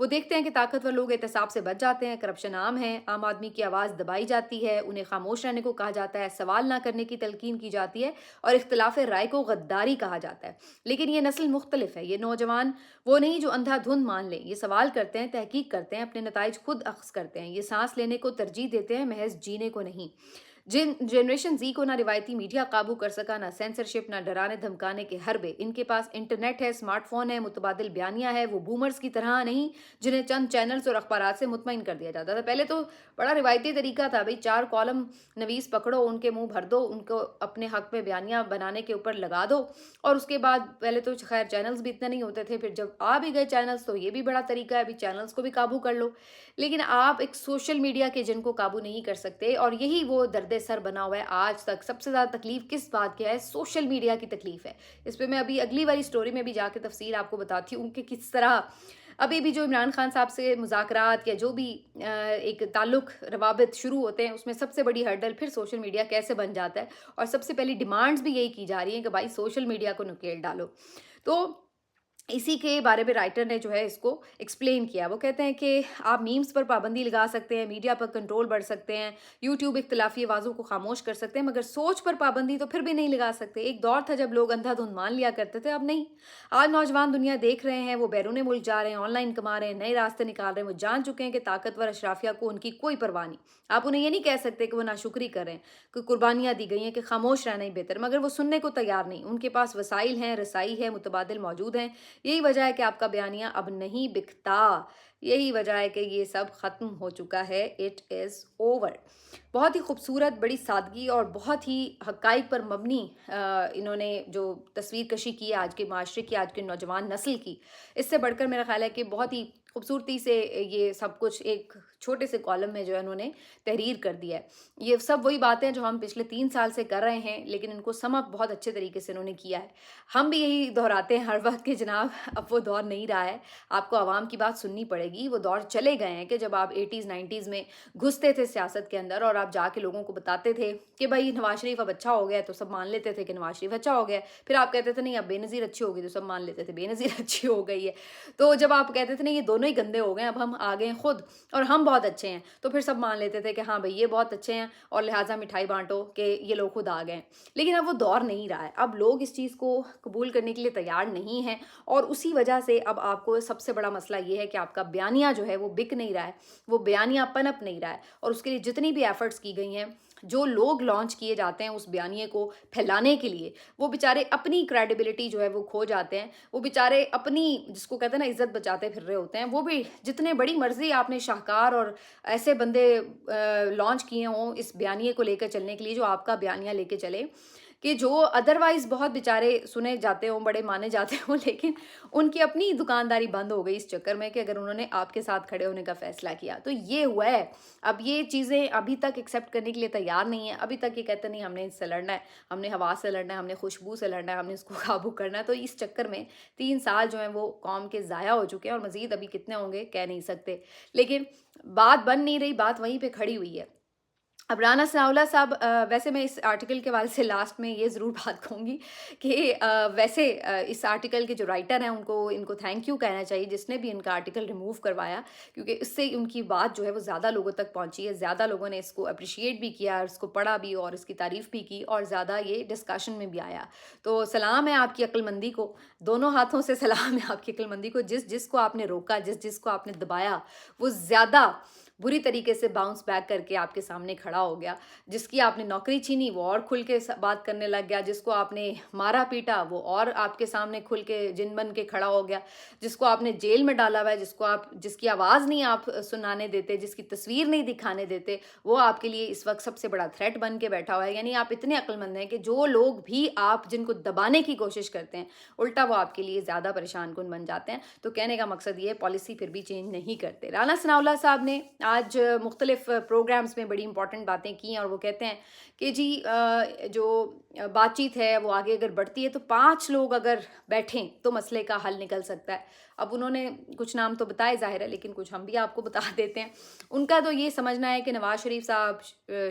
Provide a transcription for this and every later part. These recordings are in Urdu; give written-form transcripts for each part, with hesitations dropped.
وہ دیکھتے ہیں کہ طاقتور لوگ احتساب سے بچ جاتے ہیں، کرپشن عام ہے، عام آدمی کی آواز دبائی جاتی ہے، انہیں خاموش رہنے کو کہا جاتا ہے، سوال نہ کرنے کی تلقین کی جاتی ہے اور اختلاف رائے کو غداری کہا جاتا ہے۔ لیکن یہ نسل مختلف ہے، یہ نوجوان وہ نہیں جو اندھا دھند مان لیں، یہ سوال کرتے ہیں، تحقیق کرتے ہیں، اپنے نتائج خود اخذ کرتے ہیں، یہ سانس لینے کو ترجیح دیتے ہیں، محض جینے کو نہیں۔ جن جنریشن زی کو نہ روایتی میڈیا قابو کر سکا، نہ سینسرشپ، نہ ڈرانے دھمکانے کے حربے، ان کے پاس انٹرنیٹ ہے، اسمارٹ فون ہے، متبادل بیانیہ ہے، وہ بومرز کی طرح نہیں جنہیں چند چینلز اور اخبارات سے مطمئن کر دیا جاتا تھا۔ پہلے تو بڑا روایتی طریقہ تھا، بھئی 4 کالم نویس پکڑو، ان کے منہ بھر دو، ان کو اپنے حق میں بیانیہ بنانے کے اوپر لگا دو، اور اس کے بعد پہلے تو خیر چینلز بھی اتنے نہیں ہوتے تھے، پھر جب آ بھی گئے چینلز تو یہ بھی بڑا طریقہ ہے، ابھی چینلز کو بھی قابو کر لو۔ لیکن آپ ایک سوشل میڈیا کے جن کو قابو نہیں کر سکتے، اور یہی وہ درد سر بنا ہوا ہے آج تک۔ سب سے زیادہ تکلیف کس بات کی ہے؟ سوشل میڈیا کی تکلیف ہے۔ اس پہ میں ابھی اگلی والی سٹوری میں بھی جا کے تفصیل آپ کو بتاتی ہوں کہ کس طرح ابھی بھی جو عمران خان صاحب سے مذاکرات یا جو بھی ایک تعلق روابط شروع ہوتے ہیں، اس میں سب سے بڑی ہرڈل پھر سوشل میڈیا کیسے بن جاتا ہے، اور سب سے پہلی ڈیمانڈز بھی یہی کی جا رہی ہیں کہ بھائی سوشل میڈیا کو نکیل ڈالو۔ تو اسی کے بارے میں رائٹر نے جو ہے اس کو ایکسپلین کیا۔ وہ کہتے ہیں کہ آپ میمز پر پابندی لگا سکتے ہیں، میڈیا پر کنٹرول بڑھ سکتے ہیں، یوٹیوب اختلافی آوازوں کو خاموش کر سکتے ہیں، مگر سوچ پر پابندی تو پھر بھی نہیں لگا سکتے۔ ایک دور تھا جب لوگ اندھا دھند مان لیا کرتے تھے، اب نہیں۔ آج نوجوان دنیا دیکھ رہے ہیں، وہ بیرون ملک جا رہے ہیں، آن لائن کما رہے ہیں، نئے راستے نکال رہے ہیں، وہ جان چکے ہیں کہ طاقتور اشرافیہ کو ان کی کوئی پرواہ نہیں۔ آپ انہیں یہ نہیں کہہ سکتے کہ وہ ناشکری کر رہے ہیں، کہ قربانیاں دی گئی ہیں، کہ خاموش رہنا ہی بہتر، مگر وہ سننے کو تیار نہیں۔ ان کے پاس وسائل ہیں، رسائی ہے، متبادل موجود ہیں۔ یہی وجہ ہے کہ آپ کا بیانیہ اب نہیں بکتا، یہی وجہ ہے کہ یہ سب ختم ہو چکا ہے، اٹ از اوور۔ بہت ہی خوبصورت، بڑی سادگی اور بہت ہی حقائق پر مبنی انہوں نے جو تصویر کشی کی ہے آج کے معاشرے کی، آج کے نوجوان نسل کی، اس سے بڑھ کر میرا خیال ہے کہ بہت ہی خوبصورتی سے یہ سب کچھ ایک چھوٹے سے کالم میں جو ہے انہوں نے تحریر کر دیا ہے۔ یہ سب وہی باتیں جو ہم پچھلے 3 سال سے کر رہے ہیں، لیکن ان کو سم اپ بہت اچھے طریقے سے انہوں نے کیا ہے۔ ہم بھی یہی دہراتے ہیں ہر وقت کہ جناب اب وہ دور نہیں رہا ہے، آپ کو عوام کی بات سننی پڑے گی۔ وہ دور چلے گئے ہیں کہ جب آپ 80s 90s میں گھستے تھے سیاست کے اندر، اور آپ جا کے لوگوں کو بتاتے تھے کہ بھائی نواز شریف اب اچھا ہو گیا، تو سب مان لیتے تھے کہ نواز شریف اچھا ہو گیا۔ پھر آپ کہتے تھے نہیں اب بے نظیر اچھی ہوگی، تو سب مان لیتے تھے بے نظیر اچھی ہو گئی ہے۔ تو جب آپ کہتے تھے نہیں یہ دونوں ہی گندے ہو گئے، اب ہم آ گئے ہیں خود اور ہم بہت اچھے ہیں، تو پھر سب مان لیتے تھے کہ ہاں بھائی یہ بہت اچھے ہیں اور لہٰذا مٹھائی بانٹو کہ یہ لوگ خود آ گئے ہیں۔ لیکن اب وہ دور نہیں رہا ہے، اب لوگ اس چیز کو قبول کرنے کے لیے تیار نہیں ہیں، اور اسی وجہ سے اب آپ کو سب سے بڑا مسئلہ یہ ہے کہ آپ کا بیانیہ جو ہے وہ بک نہیں رہا ہے، وہ بیانیہ پنپ نہیں رہا ہے، اور اس کے لیے جتنی بھی ایفرٹس کی گئی ہیں، جو لوگ لانچ کیے جاتے ہیں اس بیانیے کو پھیلانے کے لیے، وہ بیچارے اپنی کریڈیبلٹی جو ہے وہ کھو جاتے ہیں، وہ بیچارے اپنی جس کو کہتے ہیں نا عزت بچاتے پھر رہے ہوتے ہیں۔ وہ بھی جتنے بڑی مرضی آپ نے شاہکار اور ایسے بندے لانچ کیے ہوں اس بیانیے کو لے کر چلنے کے لیے، جو آپ کا بیانیہ لے کے چلے، کہ جو ادروائز بہت بیچارے سنے جاتے ہوں، بڑے مانے جاتے ہوں، لیکن ان کی اپنی دکانداری بند ہو گئی اس چکر میں کہ اگر انہوں نے آپ کے ساتھ کھڑے ہونے کا فیصلہ کیا تو یہ ہوا ہے۔ اب یہ چیزیں ابھی تک ایکسیپٹ کرنے کے لیے تیار نہیں ہیں، ابھی تک یہ کہتے نہیں ہم نے اس سے لڑنا ہے، ہم نے ہوا سے لڑنا ہے، ہم نے خوشبو سے لڑنا ہے، ہم نے اس کو قابو کرنا ہے۔ تو اس چکر میں 3 سال جو ہیں وہ قوم کے ضائع ہو چکے ہیں، اور مزید ابھی کتنے ہوں گے کہہ نہیں سکتے، لیکن بات بن نہیں رہی، بات وہیں پہ کھڑی ہوئی ہے۔ اب رانا ثناءاللہ صاحب، ویسے میں اس آرٹیکل کے حوالے سے لاسٹ میں یہ ضرور بات کہوں گی کہ ویسے اس آرٹیکل کے جو رائٹر ہیں ان کو تھینک یو کہنا چاہیے جس نے بھی ان کا آرٹیکل ریموو کروایا، کیونکہ اس سے ان کی بات جو ہے وہ زیادہ لوگوں تک پہنچی ہے، زیادہ لوگوں نے اس کو اپریشیٹ بھی کیا، اس کو پڑھا بھی اور اس کی تعریف بھی کی، اور زیادہ یہ ڈسکشن میں بھی آیا۔ تو سلام ہے آپ کی عقل مندی کو، دونوں ہاتھوں سے سلام ہے آپ کی عقل مندی کو، جس کو آپ نے روکا، جس کو آپ نے دبایا، وہ زیادہ بری طریقے سے باؤنس بیک کر کے آپ کے سامنے کھڑا ہو گیا۔ جس کی آپ نے نوکری چھینی وہ اور کھل کے بات کرنے لگ گیا، جس کو آپ نے مارا پیٹا وہ اور آپ کے سامنے کھل کے جن بن کے کھڑا ہو گیا، جس کو آپ نے جیل میں ڈالا ہوا ہے، جس کی آواز نہیں آپ سنانے دیتے، جس کی تصویر نہیں دکھانے دیتے، وہ آپ کے لیے اس وقت سب سے بڑا تھریٹ بن کے بیٹھا ہوا ہے۔ یعنی آپ اتنے عقل مند ہیں کہ جو لوگ بھی آپ جن کو دبانے کی کوشش کرتے ہیں، الٹا وہ آپ کے لیے زیادہ پریشان کن بن جاتے ہیں۔ تو کہنے کا مقصد یہ ہے پالیسی پھر بھی چینج نہیں کرتے۔ رانا ثناءاللہ صاحب نے آج مختلف پروگرامز میں بڑی امپورٹنٹ باتیں کی ہیں، اور وہ کہتے ہیں کہ جی جو بات چیت ہے وہ آگے اگر بڑھتی ہے تو 5 لوگ اگر بیٹھیں تو مسئلے کا حل نکل سکتا ہے۔ اب انہوں نے کچھ نام تو بتائے ظاہر ہے، لیکن کچھ ہم بھی آپ کو بتا دیتے ہیں۔ ان کا تو یہ سمجھنا ہے کہ نواز شریف صاحب،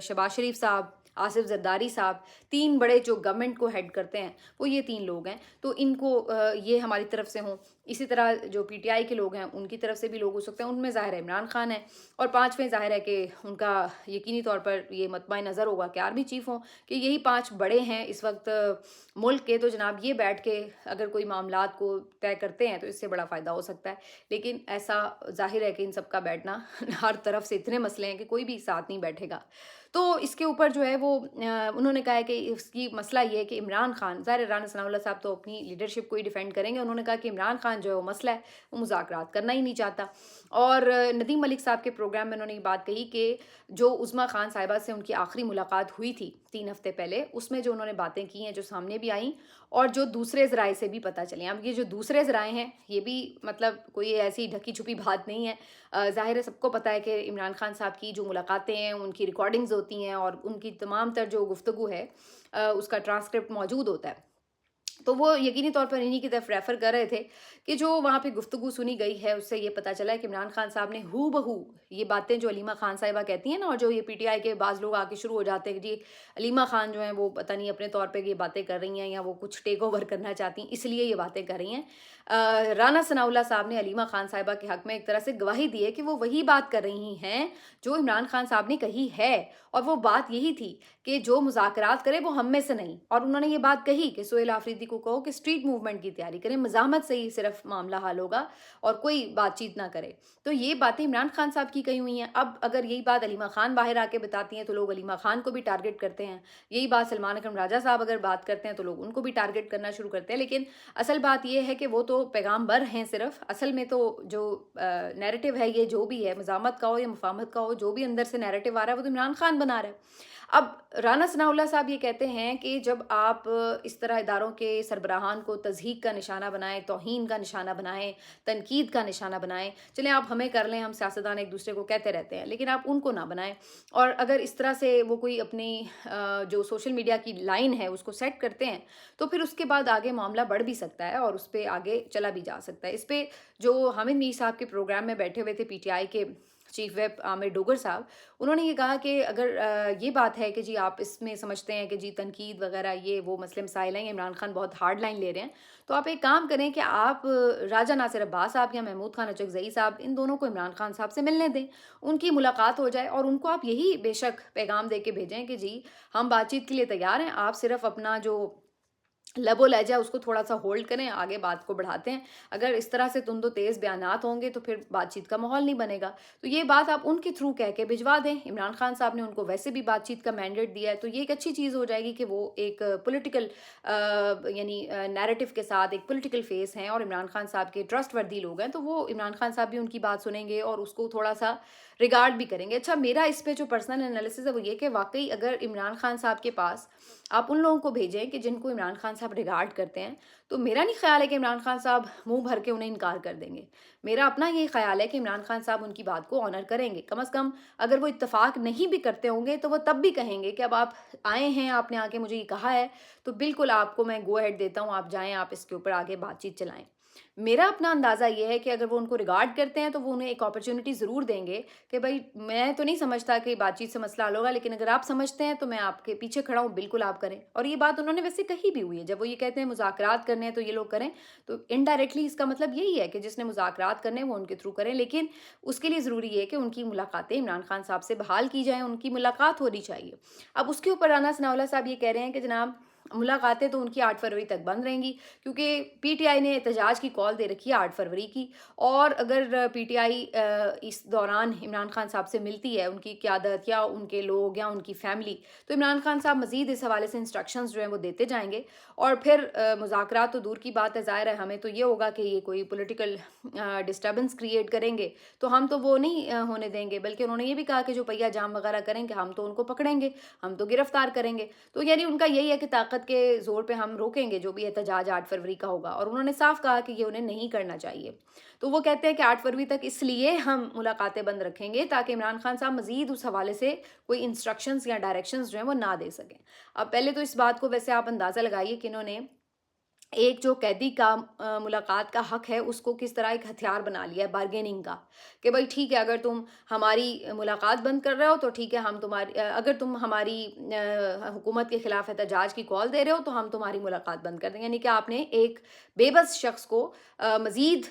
شہباز شریف صاحب، آصف زرداری صاحب، 3 بڑے جو گورنمنٹ کو ہیڈ کرتے ہیں وہ یہ 3 لوگ ہیں، تو ان کو یہ ہماری طرف سے ہوں اسی طرح جو پی ٹی آئی کے لوگ ہیں ان کی طرف سے بھی لوگ ہو سکتے ہیں، ان میں ظاہر ہے عمران خان ہے، اور پانچویں ظاہر ہے کہ ان کا یقینی طور پر یہ مطمع نظر ہوگا کہ آرمی چیف ہوں، کہ یہی پانچ بڑے ہیں اس وقت ملک کے، تو جناب یہ بیٹھ کے اگر کوئی معاملات کو طے کرتے ہیں تو اس سے بڑا فائدہ ہو سکتا ہے۔ لیکن ایسا ظاہر ہے کہ ان سب کا بیٹھنا ہر طرف سے اتنے مسئلے ہیں کہ کوئی بھی ساتھ نہیں بیٹھے گا۔ تو اس کے اوپر جو ہے وہ انہوں نے کہا ہے کہ اس کی مسئلہ یہ ہے کہ عمران خان، ظاہر ہے رانا ثناء اللہ صاحب تو اپنی لیڈرشپ کو ہی ڈیفینڈ کریں گے، انہوں نے کہا کہ عمران خان جو ہے وہ مسئلہ ہے، وہ مذاکرات کرنا ہی نہیں چاہتا۔ اور ندیم ملک صاحب کے پروگرام میں انہوں نے یہ بات کہی کہ جو عظمیٰ خان صاحبہ سے ان کی آخری ملاقات ہوئی تھی 3 ہفتے پہلے، اس میں جو انہوں نے باتیں کی ہیں جو سامنے بھی آئیں اور جو دوسرے ذرائع سے بھی پتہ چلیں۔ اب یہ جو دوسرے ذرائع ہیں یہ بھی مطلب کوئی ایسی ڈھکی چھپی بات نہیں ہے، ظاہر ہے سب کو پتہ ہے کہ عمران خان صاحب کی جو ملاقاتیں ہیں ان کی ریکارڈنگز ہوتی ہیں اور ان کی تمام تر جو گفتگو ہے اس کا ٹرانسکرپٹ موجود ہوتا ہے۔ تو وہ یقینی طور پر انہی کی طرف ریفر کر رہے تھے کہ جو وہاں پہ گفتگو سنی گئی ہے اس سے یہ پتہ چلا ہے کہ عمران خان صاحب نے ہو بہو یہ باتیں جو علیمہ خان صاحبہ کہتی ہیں نا، اور جو یہ پی ٹی آئی کے بعض لوگ آ کے شروع ہو جاتے ہیں کہ جی علیمہ خان جو ہیں وہ پتہ نہیں اپنے طور پہ یہ باتیں کر رہی ہیں یا وہ کچھ ٹیک اوور کرنا چاہتی ہیں اس لیے یہ باتیں کر رہی ہیں۔ رانا ثناء اللہ صاحب نے علیمہ خان صاحبہ کے حق میں ایک طرح سے گواہی دی ہے کہ وہ وہی بات کر رہی ہیں جو عمران خان صاحب نے کہی ہے، اور وہ بات یہی تھی کہ جو مذاکرات کرے وہ ہم میں سے نہیں، اور انہوں نے یہ بات کہی کہ سہیل آفریدی کو کہو کہ اسٹریٹ موومنٹ کی تیاری کریں، مزاحمت سے ہی صرف معاملہ حل ہوگا اور کوئی بات چیت نہ کرے۔ تو یہ باتیں عمران خان صاحب کی کہی ہوئی ہیں۔ اب اگر یہی بات علیمہ خان باہر آ کے بتاتی ہیں تو لوگ علیمہ خان کو بھی ٹارگٹ کرتے ہیں، یہی بات سلمان اکرم راجہ صاحب اگر بات کرتے ہیں تو لوگ ان کو بھی ٹارگٹ کرنا شروع کرتے ہیں۔ لیکن اصل بات یہ ہے کہ وہ تو پیغام بر ہیں صرف، اصل میں تو جو نیریٹو ہے یہ جو بھی ہے مزاحمت کا ہو یا مفاہمت کا ہو، جو بھی اندر سے نیریٹو آ رہا ہے وہ تو عمران خان بنا رہا ہے۔ اب رانا ثناء اللہ صاحب یہ کہتے ہیں کہ جب آپ اس طرح اداروں کے سربراہان کو تضحیک کا نشانہ بنائیں، توہین کا نشانہ بنائیں، تنقید کا نشانہ بنائیں، چلیں آپ ہمیں کر لیں، ہم سیاستدان ایک دوسرے کو کہتے رہتے ہیں لیکن آپ ان کو نہ بنائیں، اور اگر اس طرح سے وہ کوئی اپنی جو سوشل میڈیا کی لائن ہے اس کو سیٹ کرتے ہیں تو پھر اس کے بعد آگے معاملہ بڑھ بھی سکتا ہے اور اس پہ آگے چلا بھی جا سکتا ہے۔ اس پہ جو حامد میر صاحب کے پروگرام میں بیٹھے ہوئے تھے پی ٹی آئی کے چیف ویب عامر ڈوگر صاحب، انہوں نے یہ کہا کہ اگر یہ بات ہے کہ جی آپ اس میں سمجھتے ہیں کہ جی تنقید وغیرہ یہ وہ مسئلے مسائل ہیں، عمران خان بہت ہارڈ لائن لے رہے ہیں، تو آپ ایک کام کریں کہ آپ راجہ ناصر عباس صاحب یا محمود خان اچکزئی صاحب ان دونوں کو عمران خان صاحب سے ملنے دیں، ان کی ملاقات ہو جائے اور ان کو آپ یہی بے شک پیغام دے کے بھیجیں کہ جی ہم بات چیت کے لیے تیار ہیں، آپ صرف اپنا جو لب و لہجہ اس کو تھوڑا سا ہولڈ کریں، آگے بات کو بڑھاتے ہیں۔ اگر اس طرح سے تند و تیز بیانات ہوں گے تو پھر بات چیت کا ماحول نہیں بنے گا، تو یہ بات آپ ان کے تھرو کہہ کے بھجوا دیں۔ عمران خان صاحب نے ان کو ویسے بھی بات چیت کا مینڈیٹ دیا ہے، تو یہ ایک اچھی چیز ہو جائے گی کہ وہ ایک پولیٹیکل یعنی نیریٹو کے ساتھ ایک پولیٹیکل فیس ہیں اور عمران خان صاحب کے ٹرسٹ وردی لوگ ہیں، تو وہ عمران خان صاحب بھی ان کی بات سنیں گے اور اس کو تھوڑا سا ریگارڈ بھی کریں گے۔ اچھا، میرا اس پہ جو پرسنل انالیسس ہے وہ یہ کہ واقعی اگر عمران خان صاحب کے پاس آپ ان لوگوں کو بھیجیں کہ جن کو عمران خان صاحب ریگارڈ کرتے ہیں، تو میرا نہیں خیال ہے کہ عمران خان صاحب منہ بھر کے انہیں انکار کر دیں گے۔ میرا اپنا یہ خیال ہے کہ عمران خان صاحب ان کی بات کو آنر کریں گے، کم از کم اگر وہ اتفاق نہیں بھی کرتے ہوں گے تو وہ تب بھی کہیں گے کہ اب آپ آئے ہیں، آپ نے آ کے مجھے یہ کہا ہے تو بالکل آپ کو میں گو ہیڈ دیتا ہوں، آپ جائیں، آپ اس کے اوپر آگے بات چیت چلائیں۔ میرا اپنا اندازہ یہ ہے کہ اگر وہ ان کو ریگارڈ کرتے ہیں تو وہ انہیں ایک اپرچونٹی ضرور دیں گے کہ بھائی میں تو نہیں سمجھتا کہ بات چیت سے مسئلہ حل ہوگا، لیکن اگر آپ سمجھتے ہیں تو میں آپ کے پیچھے کھڑا ہوں، بالکل آپ کریں۔ اور یہ بات انہوں نے ویسے کہی بھی ہوئی ہے، جب وہ یہ کہتے ہیں مذاکرات کرنے ہیں تو یہ لوگ کریں، تو انڈائریکٹلی اس کا مطلب یہی ہے کہ جس نے مذاکرات کرنے ہیں وہ ان کے تھرو کریں، لیکن اس کے لیے ضروری ہے کہ ان کی ملاقاتیں عمران خان صاحب سے بحال کی جائیں، ان کی ملاقات ہونی چاہیے۔ اب اس کے اوپر رانا ثناء اللہ صاحب یہ کہہ رہے ہیں کہ جناب ملاقاتیں تو ان کی 8 فروری تک بند رہیں گی، کیونکہ پی ٹی آئی نے احتجاج کی کال دے رکھی ہے 8 فروری کی، اور اگر پی ٹی آئی اس دوران عمران خان صاحب سے ملتی ہے، ان کی قیادت یا ان کے لوگ یا ان کی فیملی، تو عمران خان صاحب مزید اس حوالے سے انسٹرکشنز جو ہیں وہ دیتے جائیں گے، اور پھر مذاکرات تو دور کی بات ہے، ظاہر ہے ہمیں تو یہ ہوگا کہ یہ کوئی پولیٹیکل ڈسٹربنس کریٹ کریں گے تو ہم تو وہ نہیں ہونے دیں گے، بلکہ انہوں نے یہ بھی کہا کہ جو پہیہ جام وغیرہ کریں گے ہم تو ان کو پکڑیں گے، ہم تو گرفتار کریں گے۔ تو یعنی ان کا یہی ہے کہ طاقت کے زور پہ ہم روکیں گے جو بھی احتجاج 8 فروری کا ہوگا، اور انہوں نے صاف کہا کہ یہ انہیں نہیں کرنا چاہیے۔ تو وہ کہتے ہیں کہ 8 فروری تک اس لیے ہم ملاقاتیں بند رکھیں گے تاکہ عمران خان صاحب مزید اس حوالے سے کوئی انسٹرکشنز یا ڈائریکشنز جو ہیں وہ نہ دے سکیں۔ اب پہلے تو اس بات کو ویسے آپ اندازہ لگائیے کہ انہوں نے ایک جو قیدی کا ملاقات کا حق ہے اس کو کس طرح ایک ہتھیار بنا لیا ہے بارگیننگ کا، کہ بھائی ٹھیک ہے اگر تم ہماری ملاقات بند کر رہے ہو تو ٹھیک ہے، ہم تمہاری اگر تم ہماری حکومت کے خلاف احتجاج کی کال دے رہے ہو تو ہم تمہاری ملاقات بند کر دیں گے، یعنی کہ آپ نے ایک بے بس شخص کو مزید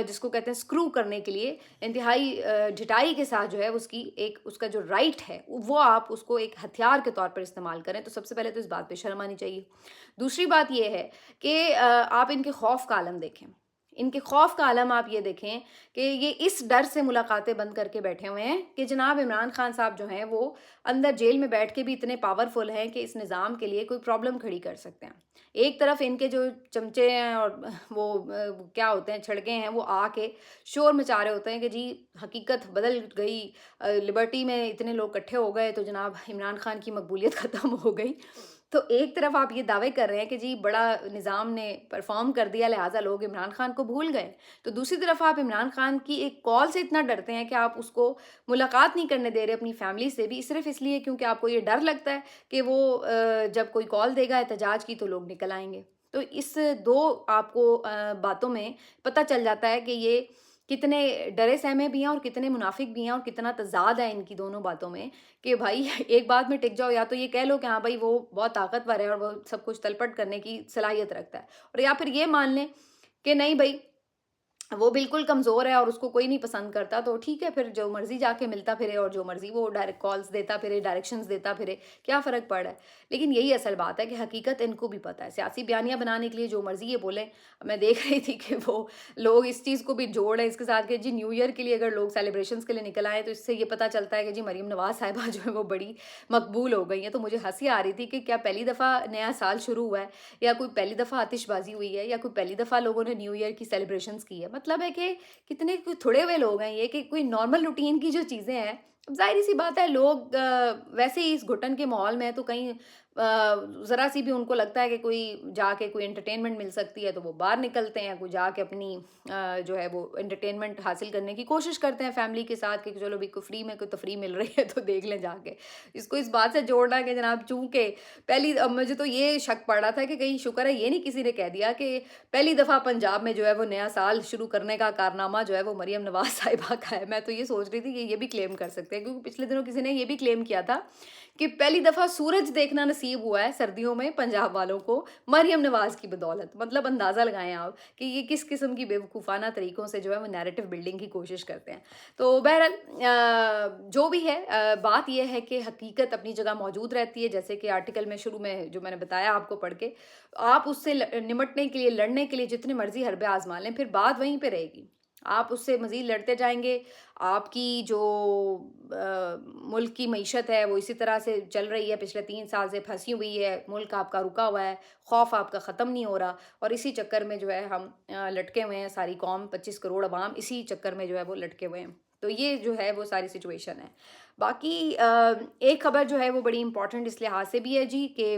جس کو کہتے ہیں اسکرو کرنے کے لیے انتہائی ڈھٹائی کے ساتھ جو ہے اس کی ایک اس کا جو رائٹ ہے وہ آپ اس کو ایک ہتھیار کے طور پر استعمال کریں، تو سب سے پہلے تو اس بات پہ شرم آنی چاہیے۔ دوسری بات یہ ہے کہ آپ ان کے خوف کا عالم دیکھیں، ان کے خوف کا عالم آپ یہ دیکھیں کہ یہ اس ڈر سے ملاقاتیں بند کر کے بیٹھے ہوئے ہیں کہ جناب عمران خان صاحب جو ہیں وہ اندر جیل میں بیٹھ کے بھی اتنے پاورفل ہیں کہ اس نظام کے لیے کوئی پرابلم کھڑی کر سکتے ہیں۔ ایک طرف ان کے جو چمچے ہیں اور وہ کیا ہوتے ہیں چھڑکے ہیں وہ آ کے شور مچا رہے ہوتے ہیں کہ جی حقیقت بدل گئی، لبرٹی میں اتنے لوگ اکٹھے ہو گئے تو جناب عمران خان کی مقبولیت ختم ہو گئی۔ تو ایک طرف آپ یہ دعوے کر رہے ہیں کہ جی بڑا نظام نے پرفارم کر دیا لہٰذا لوگ عمران خان کو بھول گئے، تو دوسری طرف آپ عمران خان کی ایک کال سے اتنا ڈرتے ہیں کہ آپ اس کو ملاقات نہیں کرنے دے رہے اپنی فیملی سے بھی، صرف اس لیے کیونکہ آپ کو یہ ڈر لگتا ہے کہ وہ جب کوئی کال دے گا احتجاج کی تو لوگ نکل آئیں گے۔ تو اس دو آپ کو باتوں میں پتہ چل جاتا ہے کہ یہ کتنے ڈرے سہمے بھی ہیں اور کتنے منافق بھی ہیں اور کتنا تضاد ہے ان کی دونوں باتوں میں، کہ بھائی ایک بات میں ٹک جاؤ، یا تو یہ کہہ لو کہ ہاں بھائی وہ بہت طاقتور ہے اور وہ سب کچھ تلپٹ کرنے کی صلاحیت رکھتا ہے، اور یا پھر یہ مان لیں کہ نہیں بھائی وہ بالکل کمزور ہے اور اس کو کوئی نہیں پسند کرتا، تو ٹھیک ہے پھر جو مرضی جا کے ملتا پھرے اور جو مرضی وہ ڈائریکٹ کالز دیتا پھرے، ڈائریکشنز دیتا پھرے، کیا فرق پڑ رہا ہے؟ لیکن یہی اصل بات ہے کہ حقیقت ان کو بھی پتہ ہے، سیاسی بیانیہ بنانے کے لیے جو مرضی یہ بولیں۔ میں دیکھ رہی تھی کہ وہ لوگ اس چیز کو بھی جوڑ رہے ہیں اس کے ساتھ کہ جی نیو ایئر کے لیے اگر لوگ سیلیبریشنز کے لیے نکل آئے تو اس سے یہ پتہ چلتا ہے کہ جی مریم نواز صاحبہ جو ہے وہ بڑی مقبول ہو گئی ہیں، تو مجھے ہنسی آ رہی تھی کہ کیا پہلی دفعہ نیا سال شروع ہوا ہے، یا کوئی پہلی دفعہ آتش بازی ہوئی ہے، یا کوئی پہلی دفعہ لوگوں نے نیو ایئر کی سیلیبریشنز کی ہے؟ مطلب ہے کہ کتنے کوئی تھوڑے ہوئے لوگ ہیں یہ کہ کوئی نارمل روٹین کی جو چیزیں ہیں، اب ظاہر سی بات ہے لوگ ویسے ہی اس گھٹن کے ماحول میں ہیں تو کہیں ذرا سی بھی ان کو لگتا ہے کہ کوئی جا کے کوئی انٹرٹینمنٹ مل سکتی ہے تو وہ باہر نکلتے ہیں، کوئی جا کے اپنی جو ہے وہ انٹرٹینمنٹ حاصل کرنے کی کوشش کرتے ہیں فیملی کے ساتھ کہ چلو بھی کوئی فری میں کوئی تفریح مل رہی ہے تو دیکھ لیں جا کے۔ اس کو اس بات سے جوڑنا ہے کہ جناب چونکہ پہلی مجھے تو یہ شک پڑ رہا تھا کہ کہیں شکر ہے یہ نہیں کسی نے کہہ دیا کہ پہلی دفعہ پنجاب میں جو ہے وہ نیا سال شروع کرنے کا کارنامہ جو ہے وہ مریم نواز صاحبہ کا ہے۔ میں تو یہ سوچ رہی تھی کہ یہ بھی کلیم کر سکتے ہیں، کیونکہ پچھلے دنوں کسی نے یہ بھی کلیم کیا تھا کہ پہلی دفعہ سورج دیکھنا نصیب ہوا ہے سردیوں میں پنجاب والوں کو مریم نواز کی بدولت۔ مطلب اندازہ لگائیں آپ کہ یہ کس قسم کی بیوقوفانہ طریقوں سے جو ہے وہ نیریٹو بلڈنگ کی کوشش کرتے ہیں۔ تو بہرحال جو بھی ہے بات یہ ہے کہ حقیقت اپنی جگہ موجود رہتی ہے، جیسے کہ آرٹیکل میں شروع میں جو میں نے بتایا آپ کو پڑھ کے، آپ اس سے نمٹنے کے لیے لڑنے کے لیے جتنے مرضی حربے آزما لیں پھر بات وہیں پہ رہے گی، آپ اس سے مزید لڑتے جائیں گے، آپ کی جو ملک کی معیشت ہے وہ اسی طرح سے چل رہی ہے، پچھلے 3 سال سے پھنسی ہوئی ہے، ملک آپ کا رکا ہوا ہے، خوف آپ کا ختم نہیں ہو رہا، اور اسی چکر میں جو ہے ہم لٹکے ہوئے ہیں، ساری قوم 25 کروڑ عوام اسی چکر میں جو ہے وہ لٹکے ہوئے ہیں۔ تو یہ جو ہے وہ ساری سچویشن ہے۔ باقی ایک خبر جو ہے وہ بڑی امپورٹنٹ اس لحاظ سے بھی ہے جی کہ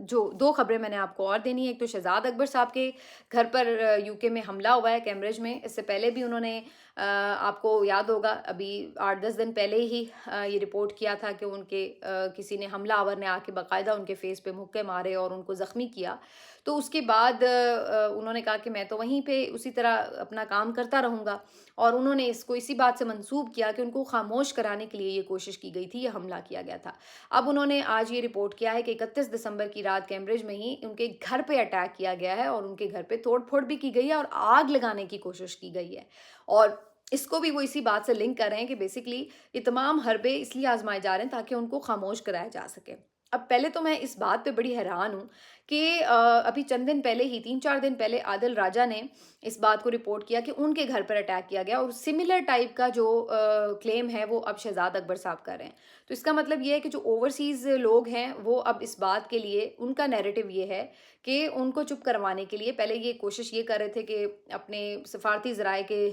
جو 2 خبریں میں نے آپ کو اور دینی ہے، ایک تو شہزاد اکبر صاحب کے گھر پر یو کے میں حملہ ہوا ہے کیمبرج میں، اس سے پہلے بھی انہوں نے آپ کو یاد ہوگا ابھی 8-10 دن پہلے ہی یہ رپورٹ کیا تھا کہ ان کے کسی نے حملہ آور نے آ کے باقاعدہ ان کے فیس پہ مکے مارے اور ان کو زخمی کیا، تو اس کے بعد انہوں نے کہا کہ میں تو وہیں پہ اسی طرح اپنا کام کرتا رہوں گا، اور انہوں نے اس کو اسی بات سے منسوب کیا کہ ان کو خاموش کرانے کے لیے یہ کوشش کی گئی تھی، یہ حملہ کیا گیا تھا۔ اب انہوں نے آج یہ رپورٹ کیا ہے کہ 31 دسمبر کی رات کیمبرج میں ہی ان کے گھر پہ اٹیک کیا گیا ہے اور ان کے گھر پہ توڑ پھوڑ بھی کی گئی ہے اور آگ لگانے کی کوشش کی گئی ہے، اور اس کو بھی وہ اسی بات سے لنک کر رہے ہیں کہ بیسیکلی یہ تمام حربے اس لیے آزمائے جا رہے ہیں تاکہ ان کو خاموش کرایا جا سکے۔ اب پہلے تو میں اس بات پہ بڑی حیران ہوں کہ ابھی چند دن پہلے ہی 3-4 دن پہلے عادل راجہ نے اس بات کو رپورٹ کیا کہ ان کے گھر پر اٹیک کیا گیا، اور سملر ٹائپ کا جو کلیم ہے وہ اب شہزاد اکبر صاحب کر رہے ہیں۔ تو اس کا مطلب یہ ہے کہ جو اوورسیز لوگ ہیں وہ اب اس بات کے لیے ان کا نیریٹو یہ ہے کہ ان کو چپ کروانے کے لیے پہلے یہ کوشش یہ کر رہے تھے کہ اپنے سفارتی ذرائع کے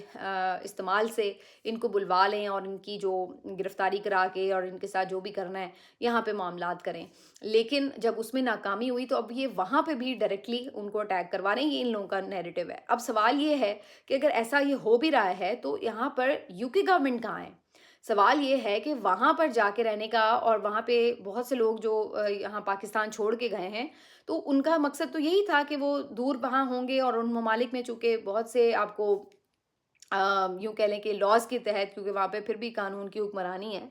استعمال سے ان کو بلوا لیں اور ان کی جو گرفتاری کرا کے اور ان کے ساتھ جو بھی کرنا ہے یہاں پہ معاملات کریں، لیکن جب اس میں ناکامی ہوئی تو اب یہ وہاں پہ بھی ڈائریکٹلی ان کو اٹیک کروا رہے ہیں، یہ ان لوگوں کا نیریٹو ہے۔ اب سوال یہ ہے کہ اگر ایسا یہ ہو بھی رہا ہے تو یہاں پر یو کی گورنمنٹ کہاں ہے؟ سوال یہ ہے کہ وہاں پر جا کے رہنے کا، اور وہاں پہ بہت سے لوگ جو یہاں پاکستان چھوڑ کے گئے ہیں، تو ان کا مقصد تو یہی تھا کہ وہ دور وہاں ہوں گے، اور ان ممالک میں چونکہ بہت سے آپ کو یوں کہہ لیں کہ لاز کے تحت، کیونکہ وہاں پہ پھر بھی قانون کی حکمرانی ہے،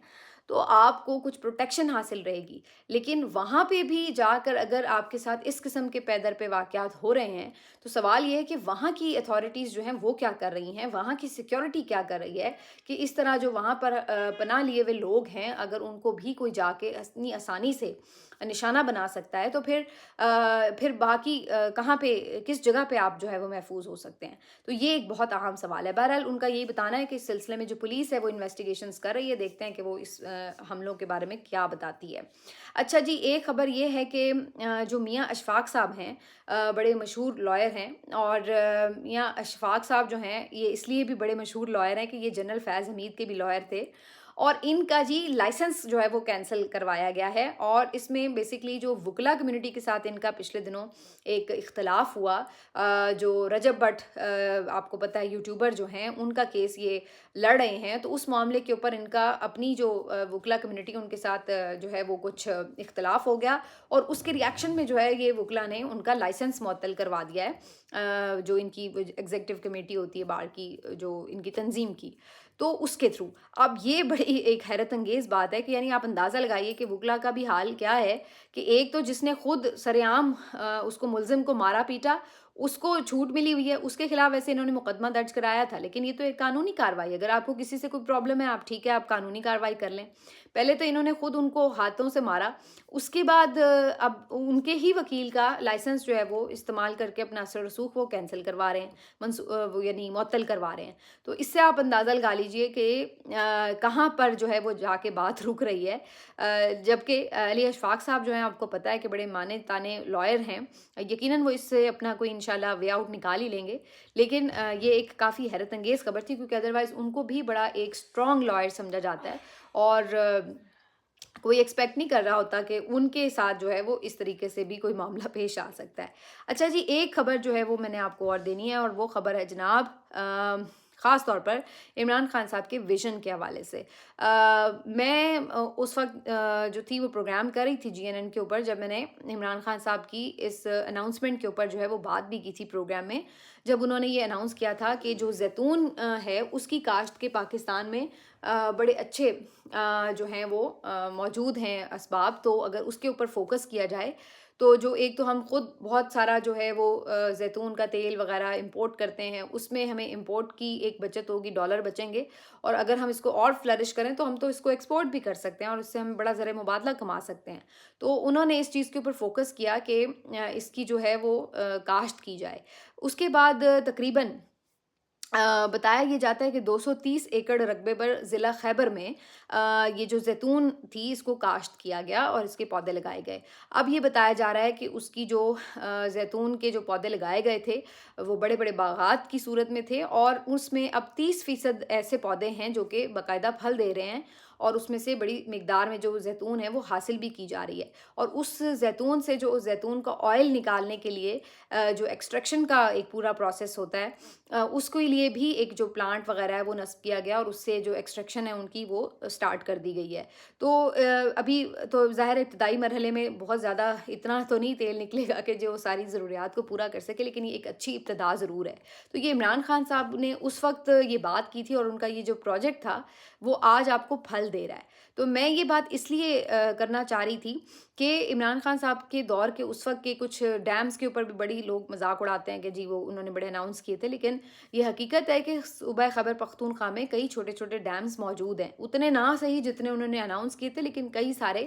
تو آپ کو کچھ پروٹیکشن حاصل رہے گی۔ لیکن وہاں پہ بھی جا کر اگر آپ کے ساتھ اس قسم کے پے در پہ واقعات ہو رہے ہیں، تو سوال یہ ہے کہ وہاں کی اتھارٹیز جو ہیں وہ کیا کر رہی ہیں، وہاں کی سیکیورٹی کیا کر رہی ہے، کہ اس طرح جو وہاں پر پناہ لیے ہوئے لوگ ہیں، اگر ان کو بھی کوئی جا کے اتنی آسانی سے نشانہ بنا سکتا ہے، تو پھر باقی کہاں پہ، کس جگہ پہ آپ جو ہے وہ محفوظ ہو سکتے ہیں؟ تو یہ ایک بہت اہم سوال ہے۔ بہرحال ان کا یہی بتانا ہے کہ اس سلسلے میں جو پولیس ہے وہ انویسٹیگیشنز کر رہی ہے، دیکھتے ہیں کہ وہ اس حملوں کے بارے میں کیا بتاتی ہے۔ اچھا جی، ایک خبر یہ ہے کہ جو میاں اشفاق صاحب ہیں، بڑے مشہور لائر ہیں، اور میاں اشفاق صاحب جو ہیں یہ اس لیے بھی بڑے مشہور لائر ہیں کہ یہ جنرل فیض حمید کے بھی لائر تھے، اور ان کا جی لائسنس جو ہے وہ کینسل کروایا گیا ہے، اور اس میں بیسکلی جو وکلا کمیونٹی کے ساتھ ان کا پچھلے دنوں ایک اختلاف ہوا، جو رجب بٹ آپ کو پتہ ہے یوٹیوبر جو ہیں، ان کا کیس یہ لڑ رہے ہیں، تو اس معاملے کے اوپر ان کا اپنی جو وکلا کمیونٹی ان کے ساتھ جو ہے وہ کچھ اختلاف ہو گیا، اور اس کے ریاکشن میں جو ہے یہ وکلا نے ان کا لائسنس معطل کروا دیا ہے، جو ان کی ایگزیکٹو کمیٹی ہوتی ہے بار کی، جو ان کی تنظیم کی، تو اس کے تھرو۔ اب یہ بڑی ایک حیرت انگیز بات ہے کہ یعنی آپ اندازہ لگائیے کہ وکلا کا بھی حال کیا ہے، کہ ایک تو جس نے خود سر عام اس کو ملزم کو مارا پیٹا، اس کو چھوٹ ملی ہوئی ہے، اس کے خلاف ویسے انہوں نے مقدمہ درج کرایا تھا، لیکن یہ تو ایک قانونی کارروائی ہے۔ اگر آپ کو کسی سے کوئی پرابلم ہے، آپ ٹھیک ہے، آپ قانونی کارروائی کر لیں۔ پہلے تو انہوں نے خود ان کو ہاتھوں سے مارا، اس کے بعد اب ان کے ہی وکیل کا لائسنس جو ہے وہ استعمال کر کے اپنا اثر رسوخ وہ کینسل کروا رہے ہیں، یعنی معطل کروا رہے ہیں۔ تو اس سے آپ اندازہ لگا لیجئے کہ کہاں پر جو ہے وہ جا کے بات رک رہی ہے، جبکہ علی اشفاق صاحب جو ہیں، آپ کو پتہ ہے کہ بڑے مانے تانے لائر ہیں، یقیناً وہ اس سے اپنا کوئی انشاءاللہ وے آؤٹ نکال ہی لیں گے، لیکن یہ ایک کافی حیرت انگیز خبر تھی، کیونکہ ادروائز ان کو بھی بڑا ایک اسٹرانگ لائر سمجھا جاتا ہے، اور کوئی ایکسپیکٹ نہیں کر رہا ہوتا کہ ان کے ساتھ جو ہے وہ اس طریقے سے بھی کوئی معاملہ پیش آ سکتا ہے۔ اچھا جی، ایک خبر جو ہے وہ میں نے آپ کو اور دینی ہے، اور وہ خبر ہے جناب خاص طور پر عمران خان صاحب کے ویژن کے حوالے سے۔ میں اس وقت جو تھی وہ پروگرام کر رہی تھی GNN کے اوپر، جب میں نے عمران خان صاحب کی اس اناؤنسمنٹ کے اوپر جو ہے وہ بات بھی کی تھی پروگرام میں، جب انہوں نے یہ اناؤنس کیا تھا کہ جو زیتون ہے اس کی کاشت کے پاکستان میں بڑے اچھے جو ہیں وہ موجود ہیں اسباب، تو اگر اس کے اوپر فوکس کیا جائے تو جو ایک تو ہم خود بہت سارا جو ہے وہ زیتون کا تیل وغیرہ امپورٹ کرتے ہیں، اس میں ہمیں امپورٹ کی ایک بچت ہوگی، ڈالر بچیں گے، اور اگر ہم اس کو اور فلرش کریں تو ہم تو اس کو ایکسپورٹ بھی کر سکتے ہیں، اور اس سے ہم بڑا زر مبادلہ کما سکتے ہیں۔ تو انہوں نے اس چیز کے اوپر فوکس کیا کہ اس کی جو ہے وہ کاشت کی جائے۔ اس کے بعد تقریباً بتایا یہ جاتا ہے کہ 230 ایکڑ رقبے پر ضلع خیبر میں یہ جو زیتون تھی اس کو کاشت کیا گیا اور اس کے پودے لگائے گئے۔ اب یہ بتایا جا رہا ہے کہ اس کی جو زیتون کے جو پودے لگائے گئے تھے وہ بڑے بڑے باغات کی صورت میں تھے، اور اس میں اب 30% ایسے پودے ہیں جو کہ باقاعدہ پھل دے رہے ہیں، اور اس میں سے بڑی مقدار میں جو زیتون ہے وہ حاصل بھی کی جا رہی ہے، اور اس زیتون سے جو زیتون کا آئل نکالنے کے لیے جو ایکسٹریکشن کا ایک پورا پروسیس ہوتا ہے، اس کے لیے بھی ایک جو پلانٹ وغیرہ ہے وہ نصب کیا گیا، اور اس سے جو ایکسٹریکشن ہے ان کی وہ سٹارٹ کر دی گئی ہے۔ تو ابھی تو ظاہر ابتدائی مرحلے میں بہت زیادہ اتنا تو نہیں تیل نکلے گا کہ جو ساری ضروریات کو پورا کر سکے، لیکن یہ ایک اچھی ابتدا ضرور ہے۔ تو یہ عمران خان صاحب نے اس وقت یہ بات کی تھی، اور ان کا یہ جو پروجیکٹ تھا وہ آج آپ کو پھل دے رہا ہے۔ تو میں یہ بات اس لیے کرنا چاہ رہی تھی کہ عمران خان صاحب کے دور کے اس وقت کے کچھ ڈیمز کے اوپر بھی بڑی لوگ مذاق اڑاتے ہیں کہ جی وہ انہوں نے بڑے اناؤنس کیے تھے، لیکن یہ حقیقت ہے کہ صوبہ خیبر پختونخوا میں کئی چھوٹے چھوٹے ڈیمز موجود ہیں، اتنے نہ صحیح جتنے انہوں نے اناؤنس کیے تھے، لیکن کئی سارے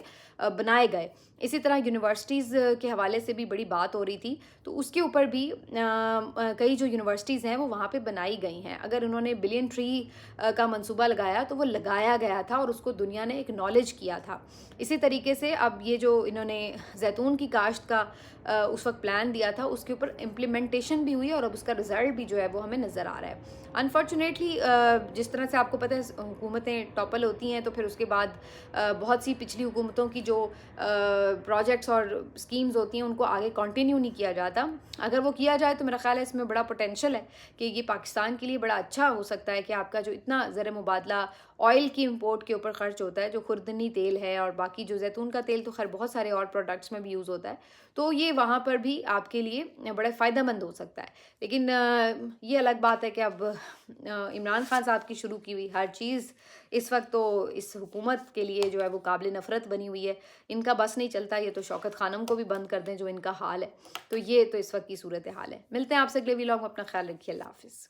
بنائے گئے۔ اسی طرح یونیورسٹیز کے حوالے سے بھی بڑی بات ہو رہی تھی، تو اس کے اوپر بھی کئی جو یونیورسٹیز ہیں وہ وہاں پہ بنائی گئی ہیں۔ اگر انہوں نے بلین ٹری کا منصوبہ لگایا تو وہ لگایا گیا تھا، اور اس کو دنیا نے اکنالج کیا تھا. اسی طریقے سے اب یہ جو انہوں نے زیتون کی کاشت کا اس وقت پلان دیا تھا اس کے اوپر امپلیمنٹیشن بھی ہوئی اور اب اس کا رزلٹ بھی جو ہے وہ ہمیں نظر آ رہا ہے. انفارچونیٹلی جس طرح سے آپ کو پتہ ہے حکومتیں ٹاپل ہوتی ہیں تو پھر اس کے بعد بہت سی پچھلی حکومتوں کی جو پروجیکٹس اور اسکیمز ہوتی ہیں ان کو آگے کنٹینیو نہیں کیا جاتا. اگر وہ کیا جائے تو میرا خیال ہے اس میں بڑا پوٹینشیل ہے کہ یہ پاکستان کے لیے بڑا اچھا ہو سکتا ہے کہ آپ کا جو اتنا زر مبادلہ آئل کی امپورٹ کے اوپر خرچ ہوتا ہے, جو خوردنی تیل ہے اور باقی جو زیتون کا تیل تو خیر بہت سارے اور پروڈکٹس میں بھی یوز ہوتا ہے, تو یہ وہاں پر بھی آپ کے لیے بڑا فائدہ مند ہو سکتا ہے. لیکن یہ الگ بات ہے کہ اب عمران خان صاحب کی شروع کی ہوئی ہر چیز اس وقت تو اس حکومت کے لیے جو ہے وہ قابل نفرت بنی ہوئی ہے. ان کا بس نہیں چلتا, یہ تو شوکت خانم کو بھی بند کر دیں جو ان کا حال ہے. تو یہ تو اس وقت کی صورت حال ہے. ملتے ہیں آپ سے اگلے ویلاگ میں, اپنا خیال رکھیے, اللہ حافظ.